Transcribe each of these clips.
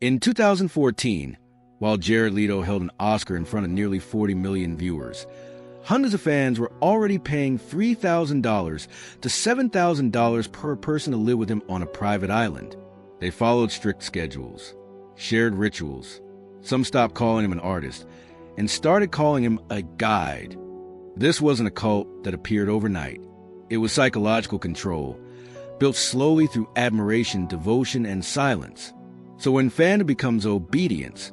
In 2014, while Jared Leto held an Oscar in front of nearly 40 million viewers, hundreds of fans were already paying $3,000 to $7,000 per person to live with him on a private island. They followed strict schedules, shared rituals. Some stopped calling him an artist and started calling him a guide. This wasn't a cult that appeared overnight. It was psychological control, built slowly through admiration, devotion, and silence. So when fandom becomes obedience,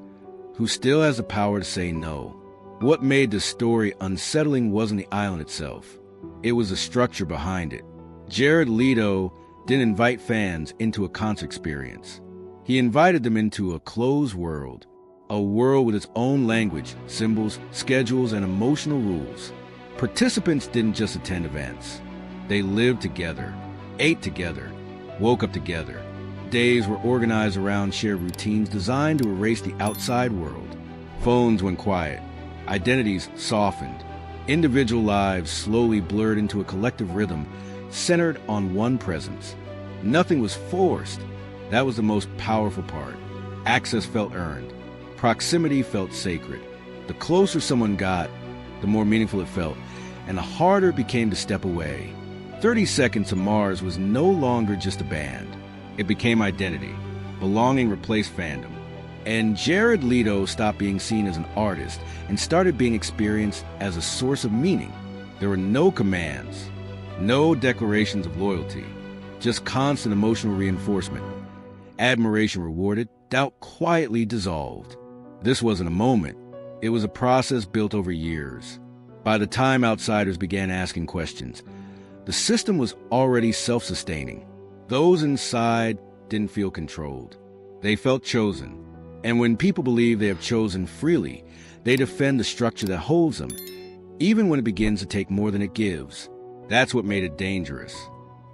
who still has the power to say no? What made the story unsettling wasn't the island itself. It was the structure behind it. Jared Leto didn't invite fans into a concert experience. He invited them into a closed world, a world with its own language, symbols, schedules, and emotional rules. Participants didn't just attend events. They lived together, ate together, woke up together. Days were organized around shared routines designed to erase the outside world. Phones went quiet. Identities softened. Individual lives slowly blurred into a collective rhythm centered on one presence. Nothing was forced. That was the most powerful part. Access felt earned. Proximity felt sacred. The closer someone got, the more meaningful it felt, and the harder it became to step away. 30 Seconds to Mars was no longer just a band. It became identity. Belonging replaced fandom. And Jared Leto stopped being seen as an artist and started being experienced as a source of meaning. There were no commands, no declarations of loyalty, just constant emotional reinforcement. Admiration rewarded, doubt quietly dissolved. This wasn't a moment. It was a process built over years. By the time outsiders began asking questions, the system was already self-sustaining. Those inside didn't feel controlled. They felt chosen. And when people believe they have chosen freely, they defend the structure that holds them, even when it begins to take more than it gives. That's what made it dangerous.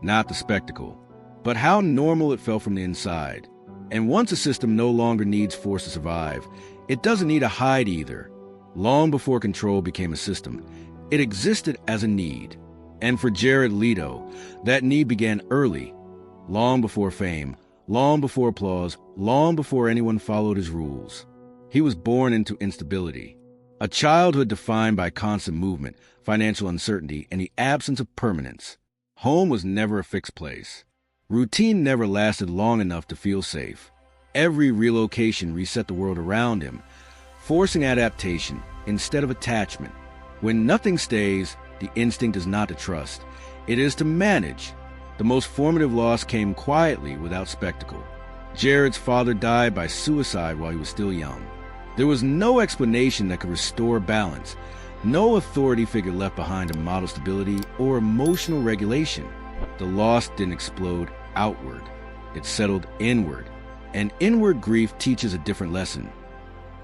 Not the spectacle, but how normal it felt from the inside. And once a system no longer needs force to survive, it doesn't need to hide either. Long before control became a system, it existed as a need. And for Jared Leto, that need began early, long before fame, long before applause, long before anyone followed his rules. He was born into instability, a childhood defined by constant movement, financial uncertainty, and the absence of permanence. Home was never a fixed place. Routine never lasted long enough to feel safe. Every relocation reset the world around him, forcing adaptation instead of attachment. When nothing stays, the instinct is not to trust. It is to manage. The most formative loss came quietly without spectacle. Jared's father died by suicide while he was still young. There was no explanation that could restore balance, no authority figure left behind to model stability or emotional regulation. The loss didn't explode outward. It settled inward. And inward grief teaches a different lesson.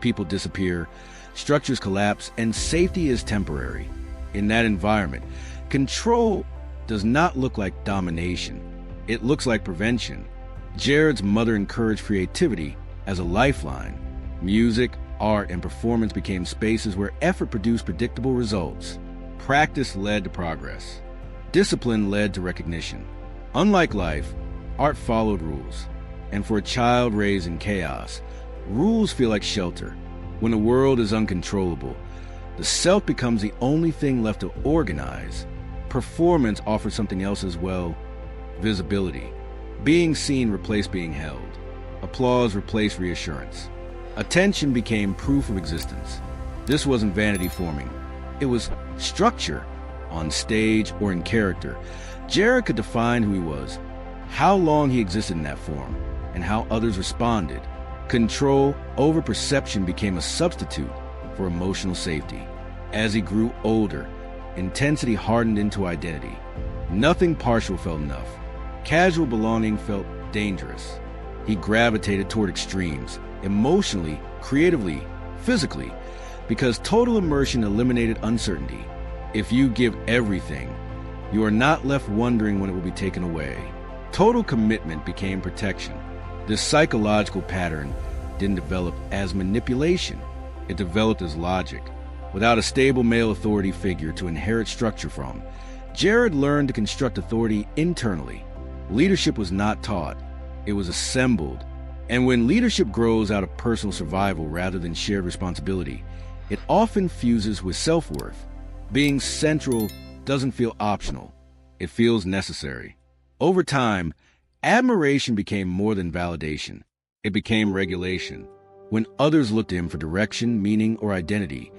People disappear, structures collapse, and safety is temporary. In that environment, control does not look like domination. It looks like prevention. Jared's mother encouraged creativity as a lifeline. Music, art, and performance became spaces where effort produced predictable results. Practice led to progress. Discipline led to recognition. Unlike life, art followed rules. And for a child raised in chaos, rules feel like shelter. When the world is uncontrollable, the self becomes the only thing left to organize. Performance offers something else as well: visibility. Being seen replaced being held. Applause replaced reassurance. Attention became proof of existence. This wasn't vanity forming. It was structure. On stage or in character, Jared could define who he was, how long he existed in that form, and how others responded. Control over perception became a substitute for emotional safety. As he grew older, intensity hardened into identity. Nothing partial felt enough. Casual belonging felt dangerous. He gravitated toward extremes, emotionally, creatively, physically, because total immersion eliminated uncertainty. If you give everything, you are not left wondering when it will be taken away. Total commitment became protection. This psychological pattern didn't develop as manipulation. It developed as logic. Without a stable male authority figure to inherit structure from, Jared learned to construct authority internally. Leadership was not taught. It was assembled. And when leadership grows out of personal survival rather than shared responsibility, it often fuses with self-worth. Being central doesn't feel optional. It feels necessary. Over time, admiration became more than validation. It became regulation. When others looked to him for direction, meaning, or identity,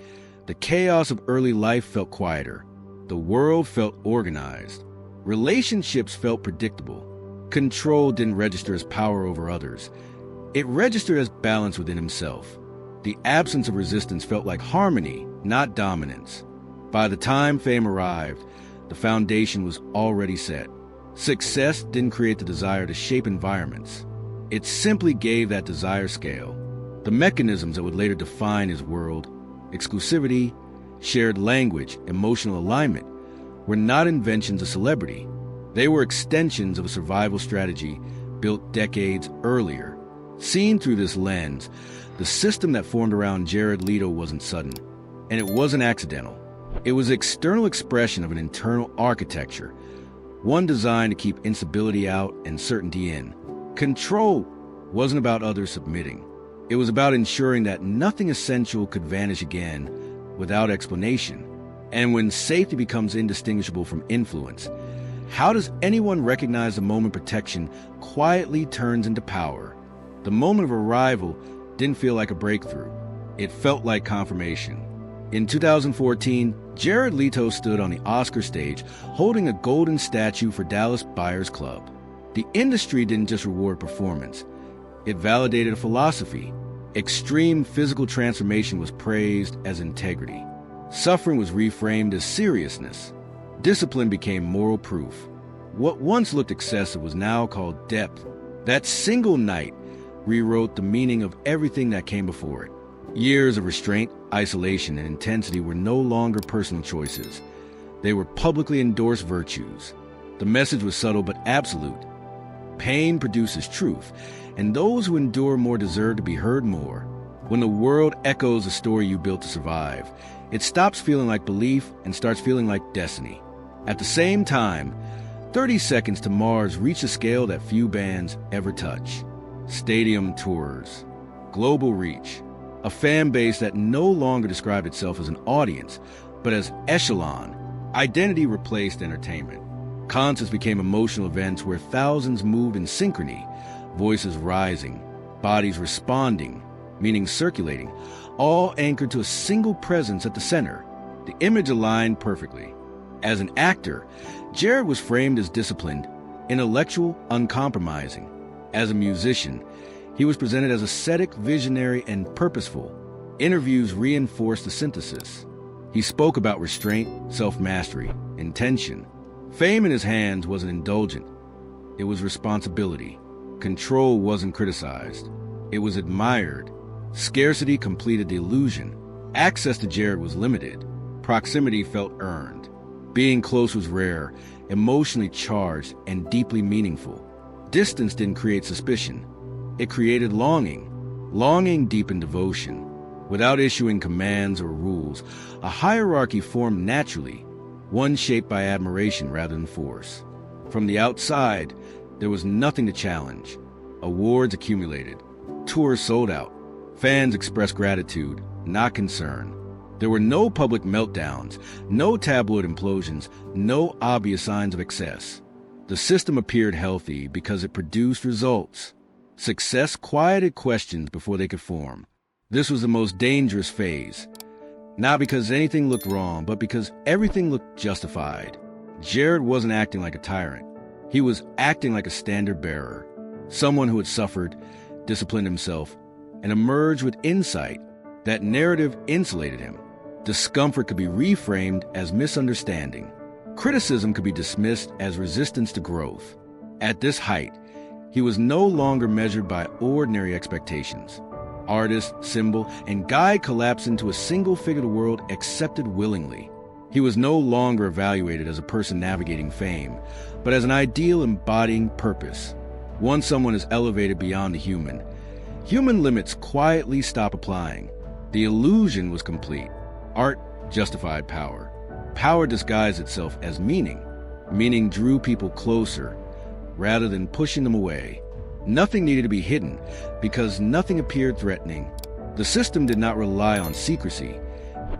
the chaos of early life felt quieter. The world felt organized. Relationships felt predictable. Control didn't register as power over others. It registered as balance within himself. The absence of resistance felt like harmony, not dominance. By the time fame arrived, the foundation was already set. Success didn't create the desire to shape environments. It simply gave that desire scale. The mechanisms that would later define his world, exclusivity, shared language, emotional alignment, were not inventions of celebrity. They were extensions of a survival strategy built decades earlier. Seen through this lens, the system that formed around Jared Leto wasn't sudden, and it wasn't accidental. It was the external expression of an internal architecture, one designed to keep instability out and certainty in. Control wasn't about others submitting. It was about ensuring that nothing essential could vanish again without explanation. And when safety becomes indistinguishable from influence, how does anyone recognize the moment protection quietly turns into power? The moment of arrival didn't feel like a breakthrough. It felt like confirmation. In 2014, Jared Leto stood on the Oscar stage holding a golden statue for Dallas Buyers Club. The industry didn't just reward performance. It validated a philosophy. Extreme physical transformation was praised as integrity. Suffering was reframed as seriousness. Discipline became moral proof. What once looked excessive was now called depth. That single night rewrote the meaning of everything that came before it. Years of restraint, isolation, and intensity were no longer personal choices. They were publicly endorsed virtues. The message was subtle but absolute. Pain produces truth, and those who endure more deserve to be heard more. When the world echoes the story you built to survive, it stops feeling like belief and starts feeling like destiny. At the same time, 30 Seconds to Mars reached a scale that few bands ever touch. Stadium tours, global reach, a fan base that no longer described itself as an audience, but as echelon. Identity replaced entertainment. Concerts became emotional events where thousands moved in synchrony, voices rising, bodies responding, meaning circulating, all anchored to a single presence at the center. The image aligned perfectly. As an actor, Jared was framed as disciplined, intellectual, uncompromising. As a musician, he was presented as ascetic, visionary, and purposeful. Interviews reinforced the synthesis. He spoke about restraint, self-mastery, intention. Fame in his hands wasn't indulgent. It was responsibility. Control wasn't criticized. It was admired. Scarcity completed the illusion. Access to Jared was limited. Proximity felt earned. Being close was rare, emotionally charged, and deeply meaningful. Distance didn't create suspicion. It created longing. Longing deepened devotion. Without issuing commands or rules, a hierarchy formed naturally, one shaped by admiration rather than force. From the outside, there was nothing to challenge. Awards accumulated. Tours sold out. Fans expressed gratitude, not concern. There were no public meltdowns, no tabloid implosions, no obvious signs of excess. The system appeared healthy because it produced results. Success quieted questions before they could form. This was the most dangerous phase. Not because anything looked wrong, but because everything looked justified. Jared wasn't acting like a tyrant. He was acting like a standard bearer, someone who had suffered, disciplined himself, and emerged with insight. That narrative insulated him. Discomfort could be reframed as misunderstanding. Criticism could be dismissed as resistance to growth. At this height, he was no longer measured by ordinary expectations. Artist, symbol, and guide collapsed into a single figure the world accepted willingly. He was no longer evaluated as a person navigating fame, but as an ideal embodying purpose. Once someone is elevated beyond the human, human limits quietly stop applying. The illusion was complete. Art justified power. Power disguised itself as meaning. Meaning drew people closer, rather than pushing them away. Nothing needed to be hidden because nothing appeared threatening. The system did not rely on secrecy.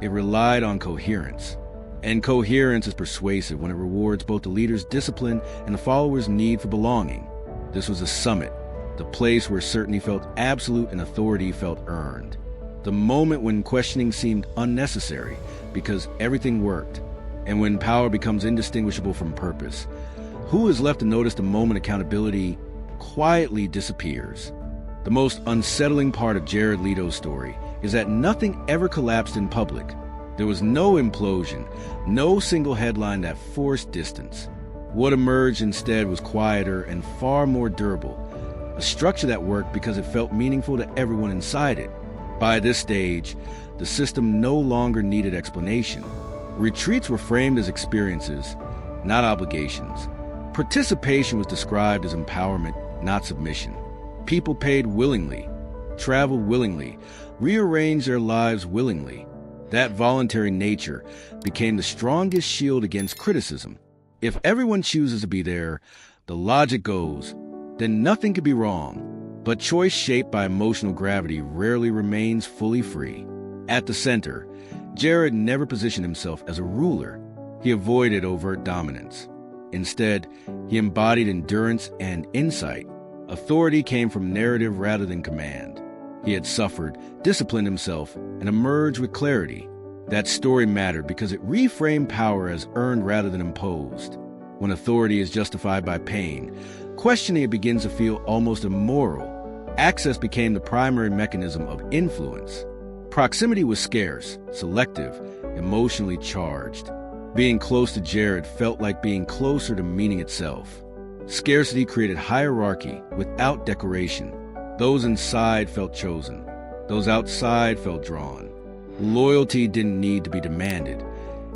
It relied on coherence. And coherence is persuasive when it rewards both the leader's discipline and the follower's need for belonging. This was a summit, the place where certainty felt absolute and authority felt earned. The moment when questioning seemed unnecessary because everything worked, and when power becomes indistinguishable from purpose. Who is left to notice the moment accountability quietly disappears? The most unsettling part of Jared Leto's story is that nothing ever collapsed in public. There was no implosion, no single headline that forced distance. What emerged instead was quieter and far more durable, a structure that worked because it felt meaningful to everyone inside it. By this stage, the system no longer needed explanation. Retreats were framed as experiences, not obligations. Participation was described as empowerment, not submission. People paid willingly, traveled willingly, rearranged their lives willingly. That voluntary nature became the strongest shield against criticism. If everyone chooses to be there, the logic goes, then nothing could be wrong. But choice shaped by emotional gravity rarely remains fully free. At the center, Jared never positioned himself as a ruler. He avoided overt dominance. Instead, he embodied endurance and insight. Authority came from narrative rather than command. He had suffered, disciplined himself, and emerged with clarity. That story mattered because it reframed power as earned rather than imposed. When authority is justified by pain, questioning it begins to feel almost immoral. Access became the primary mechanism of influence. Proximity was scarce, selective, emotionally charged. Being close to Jared felt like being closer to meaning itself. Scarcity created hierarchy without decoration. Those inside felt chosen. Those outside felt drawn. Loyalty didn't need to be demanded.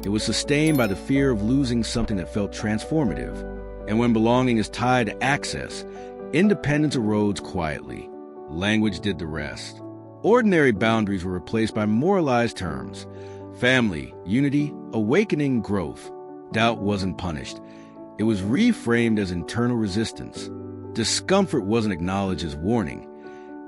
It was sustained by the fear of losing something that felt transformative. And when belonging is tied to access, independence erodes quietly. Language did the rest. Ordinary boundaries were replaced by moralized terms. Family, unity, awakening, growth. Doubt wasn't punished. It was reframed as internal resistance. Discomfort wasn't acknowledged as warning.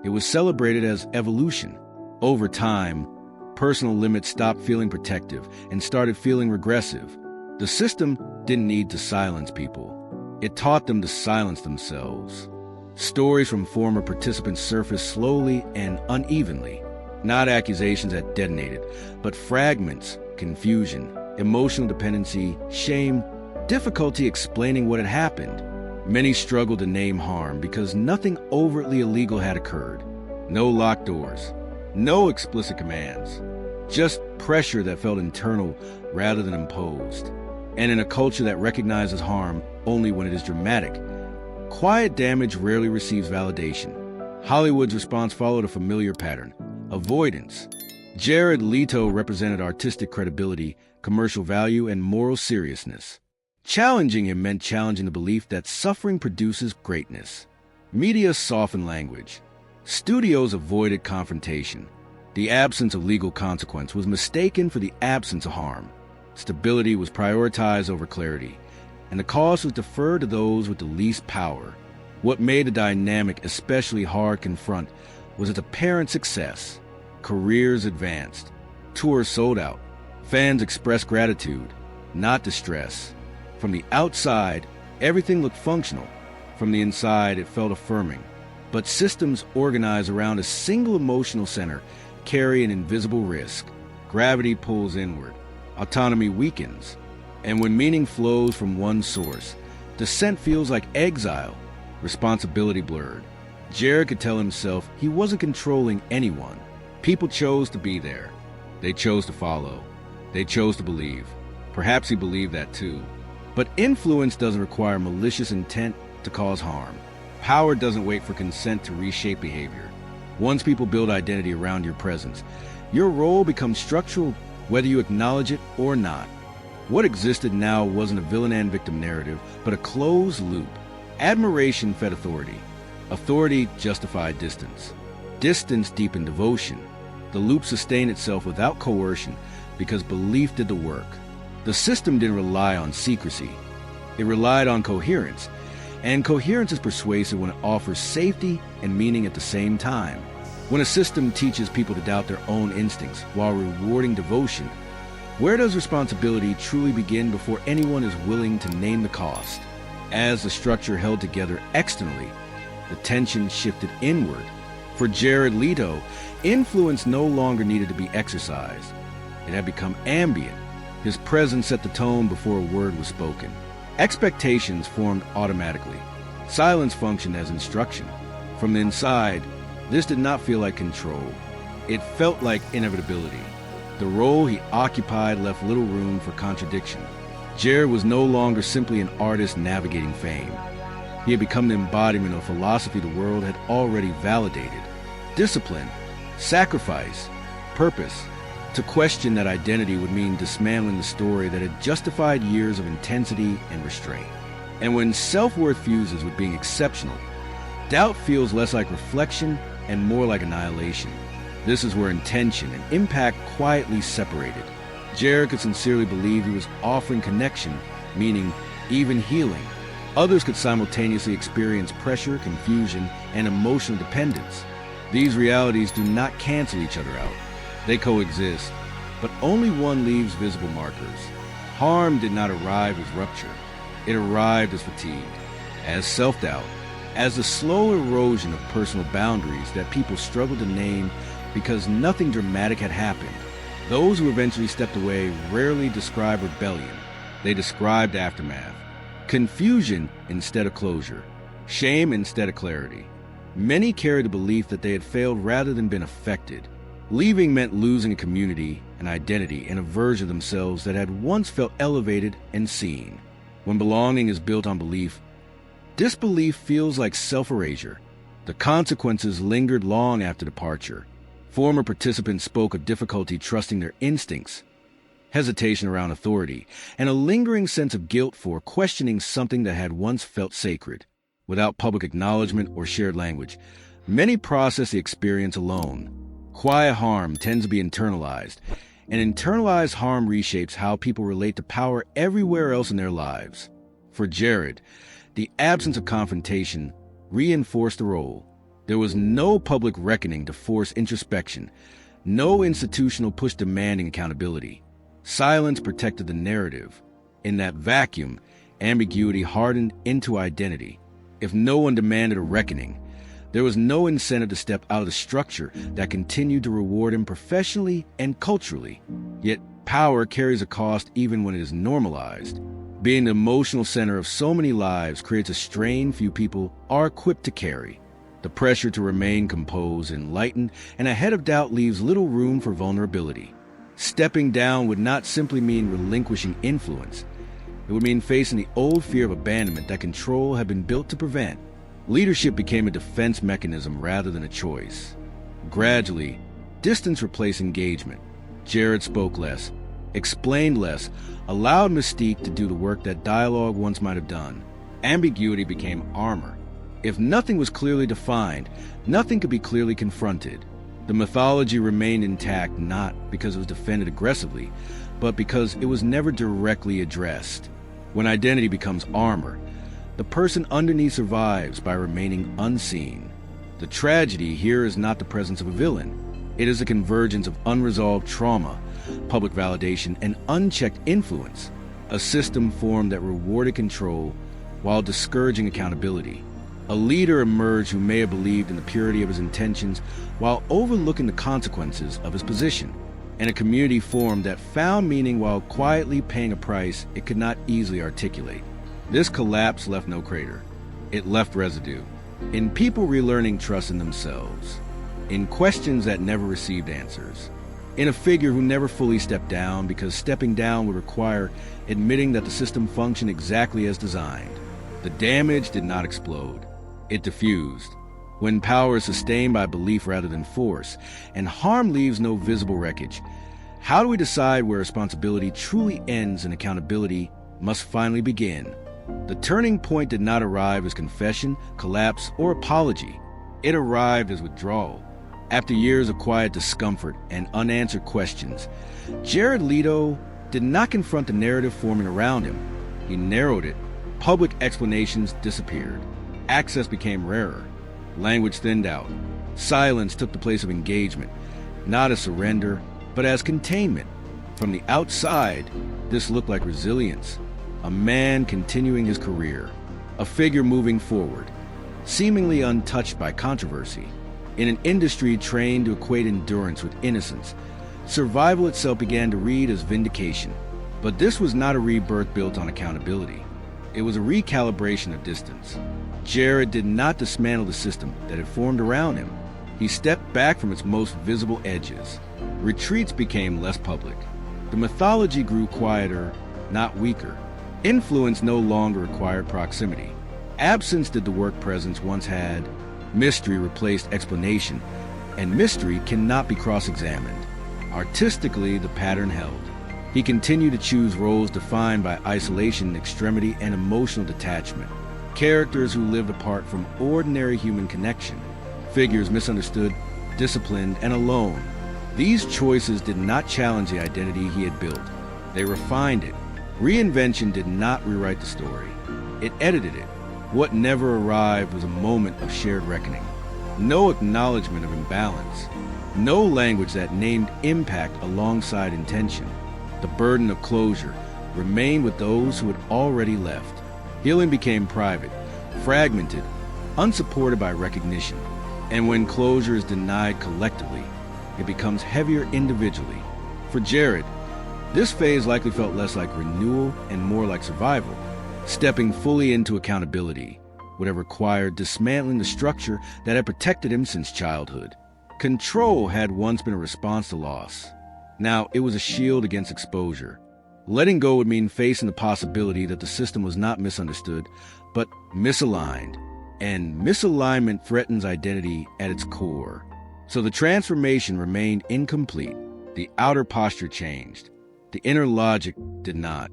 It was celebrated as evolution. Over time, personal limits stopped feeling protective and started feeling regressive. The system didn't need to silence people. It taught them to silence themselves. Stories from former participants surfaced slowly and unevenly. Not accusations that detonated, but fragments, confusion, emotional dependency, shame, difficulty explaining what had happened. Many struggled to name harm because nothing overtly illegal had occurred. No locked doors, no explicit commands, just pressure that felt internal rather than imposed. And in a culture that recognizes harm only when it is dramatic, quiet damage rarely receives validation. Hollywood's response followed a familiar pattern: avoidance. Jared Leto represented artistic credibility, commercial value, and moral seriousness. Challenging him meant challenging the belief that suffering produces greatness. Media softened language. Studios avoided confrontation. The absence of legal consequence was mistaken for the absence of harm. Stability was prioritized over clarity, and the cause was deferred to those with the least power. What made the dynamic especially hard to confront was its apparent success. Careers advanced. Tours sold out. Fans expressed gratitude, not distress. From the outside, everything looked functional. From the inside, it felt affirming. But systems organized around a single emotional center carry an invisible risk. Gravity pulls inward. Autonomy weakens. And when meaning flows from one source, dissent feels like exile. Responsibility blurred. Jared could tell himself he wasn't controlling anyone. People chose to be there. They chose to follow. They chose to believe. Perhaps he believed that too. But influence doesn't require malicious intent to cause harm. Power doesn't wait for consent to reshape behavior. Once people build identity around your presence, your role becomes structural whether you acknowledge it or not. What existed now wasn't a villain and victim narrative, but a closed loop. Admiration fed authority. Authority justified distance. Distance deepened devotion. The loop sustained itself without coercion because belief did the work. The system didn't rely on secrecy. It relied on coherence. And coherence is persuasive when it offers safety and meaning at the same time. When a system teaches people to doubt their own instincts while rewarding devotion, where does responsibility truly begin before anyone is willing to name the cost? As the structure held together externally, the tension shifted inward. For Jared Leto, influence no longer needed to be exercised. It had become ambient. His presence set the tone before a word was spoken. Expectations formed automatically. Silence functioned as instruction. From the inside, this did not feel like control. It felt like inevitability. The role he occupied left little room for contradiction. Jared was no longer simply an artist navigating fame. He had become the embodiment of philosophy the world had already validated. Discipline, sacrifice, purpose. To question that identity would mean dismantling the story that had justified years of intensity and restraint. And when self-worth fuses with being exceptional, doubt feels less like reflection and more like annihilation. This is where intention and impact quietly separated. Jared could sincerely believe he was offering connection, meaning even healing. Others could simultaneously experience pressure, confusion, and emotional dependence. These realities do not cancel each other out. They coexist, but only one leaves visible markers. Harm did not arrive as rupture. It arrived as fatigue, as self-doubt, as the slow erosion of personal boundaries that people struggled to name because nothing dramatic had happened. Those who eventually stepped away rarely describe rebellion. They described aftermath. Confusion instead of closure. Shame instead of clarity. Many carried the belief that they had failed rather than been affected. Leaving meant losing a community, an identity, and a version of themselves that had once felt elevated and seen. When belonging is built on belief, disbelief feels like self-erasure. The consequences lingered long after departure. Former participants spoke of difficulty trusting their instincts, hesitation around authority, and a lingering sense of guilt for questioning something that had once felt sacred. Without public acknowledgement or shared language, many process the experience alone. Quiet harm tends to be internalized, and internalized harm reshapes how people relate to power everywhere else in their lives. For Jared, the absence of confrontation reinforced the role. There was no public reckoning to force introspection, no institutional push demanding accountability. Silence protected the narrative. In that vacuum, ambiguity hardened into identity. If no one demanded a reckoning, there was no incentive to step out of the structure that continued to reward him professionally and culturally. Yet power carries a cost even when it is normalized. Being the emotional center of so many lives creates a strain few people are equipped to carry. The pressure to remain composed, enlightened, and ahead of doubt leaves little room for vulnerability. Stepping down would not simply mean relinquishing influence. It would mean facing the old fear of abandonment that control had been built to prevent. Leadership became a defense mechanism rather than a choice. Gradually, distance replaced engagement. Jared spoke less, explained less, allowed mystique to do the work that dialogue once might have done. Ambiguity became armor. If nothing was clearly defined, nothing could be clearly confronted. The mythology remained intact not because it was defended aggressively, but because it was never directly addressed. When identity becomes armor, the person underneath survives by remaining unseen. The tragedy here is not the presence of a villain. It is a convergence of unresolved trauma, public validation, and unchecked influence. A system formed that rewarded control while discouraging accountability. A leader emerged who may have believed in the purity of his intentions while overlooking the consequences of his position. And a community formed that found meaning while quietly paying a price it could not easily articulate. This collapse left no crater. It left residue. In people relearning trust in themselves. In questions that never received answers. In a figure who never fully stepped down because stepping down would require admitting that the system functioned exactly as designed. The damage did not explode. It diffused. When power is sustained by belief rather than force, and harm leaves no visible wreckage, how do we decide where responsibility truly ends and accountability must finally begin? The turning point did not arrive as confession, collapse, or apology. It arrived as withdrawal. After years of quiet discomfort and unanswered questions, Jared Leto did not confront the narrative forming around him. He narrowed it. Public explanations disappeared. Access became rarer. Language thinned out. Silence took the place of engagement, not as surrender, but as containment. From the outside, this looked like resilience. A man continuing his career. A figure moving forward, seemingly untouched by controversy. In an industry trained to equate endurance with innocence, survival itself began to read as vindication. But this was not a rebirth built on accountability. It was a recalibration of distance. Jared did not dismantle the system that had formed around him. He stepped back from its most visible edges. Retreats became less public. The mythology grew quieter, not weaker. Influence no longer required proximity. Absence did the work presence once had. Mystery replaced explanation, and mystery cannot be cross-examined. Artistically, the pattern held. He continued to choose roles defined by isolation, extremity, and emotional detachment. Characters who lived apart from ordinary human connection. Figures misunderstood, disciplined, and alone. These choices did not challenge the identity he had built. They refined it. Reinvention did not rewrite the story. It edited it. What never arrived was a moment of shared reckoning. No acknowledgement of imbalance. No language that named impact alongside intention. The burden of closure remained with those who had already left. Healing became private, fragmented, unsupported by recognition. And when closure is denied collectively, it becomes heavier individually. For Jared, this phase likely felt less like renewal and more like survival. Stepping fully into accountability would have required dismantling the structure that had protected him since childhood. Control had once been a response to loss. Now it was a shield against exposure. Letting go would mean facing the possibility that the system was not misunderstood, but misaligned. And misalignment threatens identity at its core. So the transformation remained incomplete. The outer posture changed. The inner logic did not.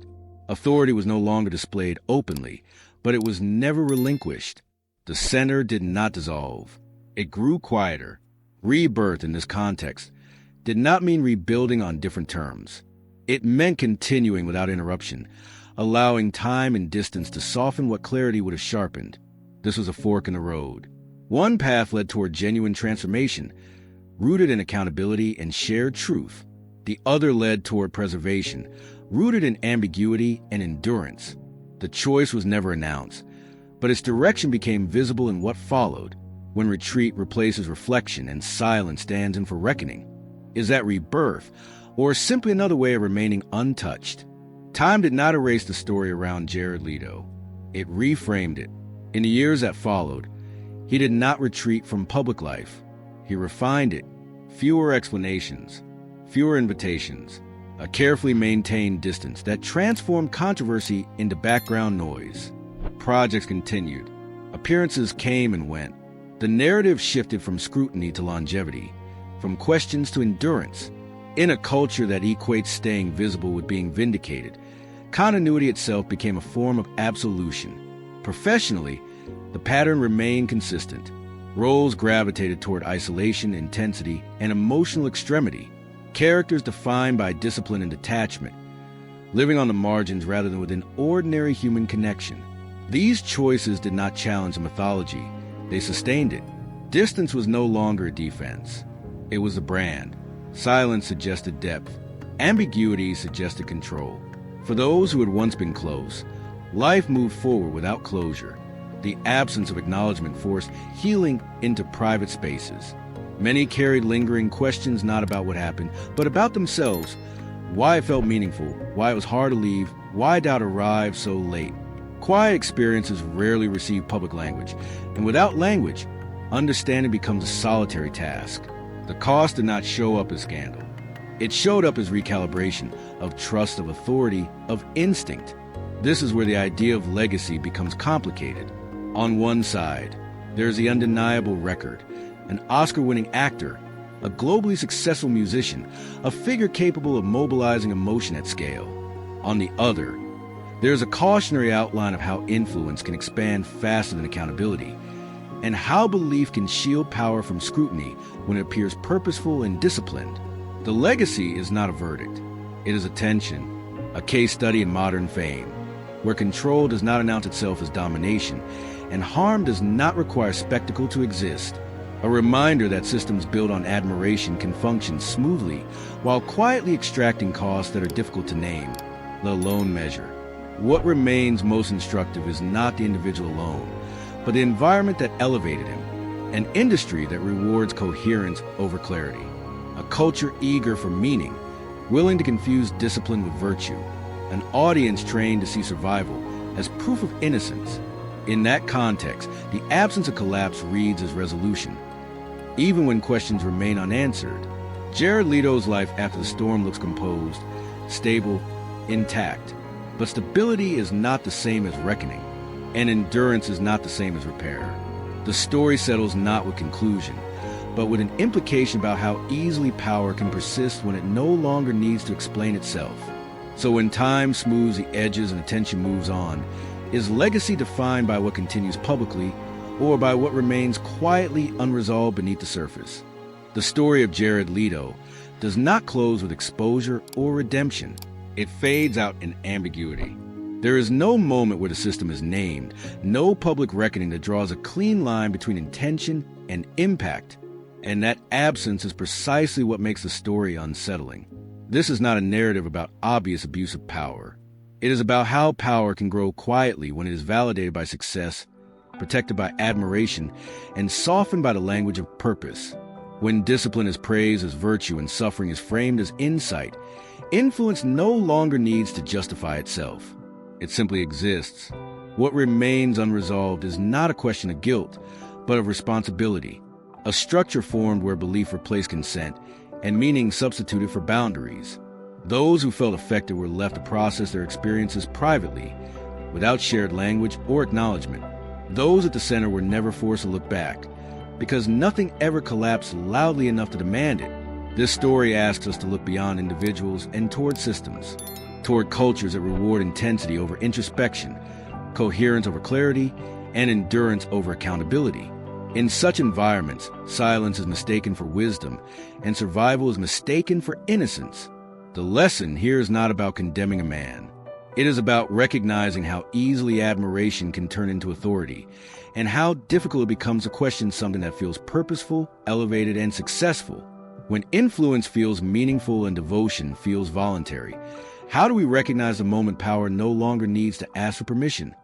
Authority was no longer displayed openly, but it was never relinquished. The center did not dissolve. It grew quieter. Rebirth in this context did not mean rebuilding on different terms. It meant continuing without interruption, allowing time and distance to soften what clarity would have sharpened. This was a fork in the road. One path led toward genuine transformation, rooted in accountability and shared truth. The other led toward preservation, rooted in ambiguity and endurance. The choice was never announced, but its direction became visible in what followed. When retreat replaces reflection and silence stands in for reckoning. Is that rebirth, or simply another way of remaining untouched? Time did not erase the story around Jared Leto. It reframed it. In the years that followed, he did not retreat from public life. He refined it. Fewer explanations, fewer invitations, a carefully maintained distance that transformed controversy into background noise. Projects continued. Appearances came and went. The narrative shifted from scrutiny to longevity, from questions to endurance. In a culture that equates staying visible with being vindicated, continuity itself became a form of absolution. Professionally, the pattern remained consistent. Roles gravitated toward isolation, intensity, and emotional extremity. Characters defined by discipline and detachment, living on the margins rather than within ordinary human connection. These choices did not challenge the mythology. They sustained it. Distance was no longer a defense. It was a brand. Silence suggested depth. Ambiguity suggested control. For those who had once been close, life moved forward without closure. The absence of acknowledgement forced healing into private spaces. Many carried lingering questions not about what happened, but about themselves. Why it felt meaningful, why it was hard to leave, why doubt arrived so late. Quiet experiences rarely receive public language, and without language, understanding becomes a solitary task. The cost did not show up as scandal. It showed up as recalibration of trust, of authority, of instinct. This is where the idea of legacy becomes complicated. On one side, there's the undeniable record, an Oscar-winning actor, a globally successful musician, a figure capable of mobilizing emotion at scale. On the other, there's a cautionary outline of how influence can expand faster than accountability, and how belief can shield power from scrutiny when it appears purposeful and disciplined. The legacy is not a verdict. It is a tension, a case study in modern fame. where control does not announce itself as domination, and harm does not require spectacle to exist. A reminder that systems built on admiration can function smoothly while quietly extracting costs that are difficult to name, let alone measure. What remains most instructive is not the individual alone, but the environment that elevated him, an industry that rewards coherence over clarity, a culture eager for meaning, willing to confuse discipline with virtue, an audience trained to see survival as proof of innocence. In that context, the absence of collapse reads as resolution. Even when questions remain unanswered, Jared Leto's life after the storm looks composed, stable, intact. But stability is not the same as reckoning, and endurance is not the same as repair. The story settles not with conclusion, but with an implication about how easily power can persist when it no longer needs to explain itself. So when time smooths the edges and attention moves on, is legacy defined by what continues publicly, or by what remains quietly unresolved beneath the surface? The story of Jared Leto does not close with exposure or redemption. It fades out in ambiguity. There is no moment where the system is named, no public reckoning that draws a clean line between intention and impact. And that absence is precisely what makes the story unsettling. This is not a narrative about obvious abuse of power. It is about how power can grow quietly when it is validated by success, protected by admiration, and softened by the language of purpose. When discipline is praised as virtue and suffering is framed as insight, influence no longer needs to justify itself. It simply exists. What remains unresolved is not a question of guilt, but of responsibility, a structure formed where belief replaced consent and meaning substituted for boundaries. Those who felt affected were left to process their experiences privately, without shared language or acknowledgement. Those at the center were never forced to look back, because nothing ever collapsed loudly enough to demand it. This story asks us to look beyond individuals and toward systems, toward cultures that reward intensity over introspection, coherence over clarity, and endurance over accountability. In such environments, silence is mistaken for wisdom, and survival is mistaken for innocence. The lesson here is not about condemning a man. It is about recognizing how easily admiration can turn into authority, and how difficult it becomes to question something that feels purposeful, elevated, and successful. When influence feels meaningful and devotion feels voluntary, how do we recognize the moment power no longer needs to ask for permission?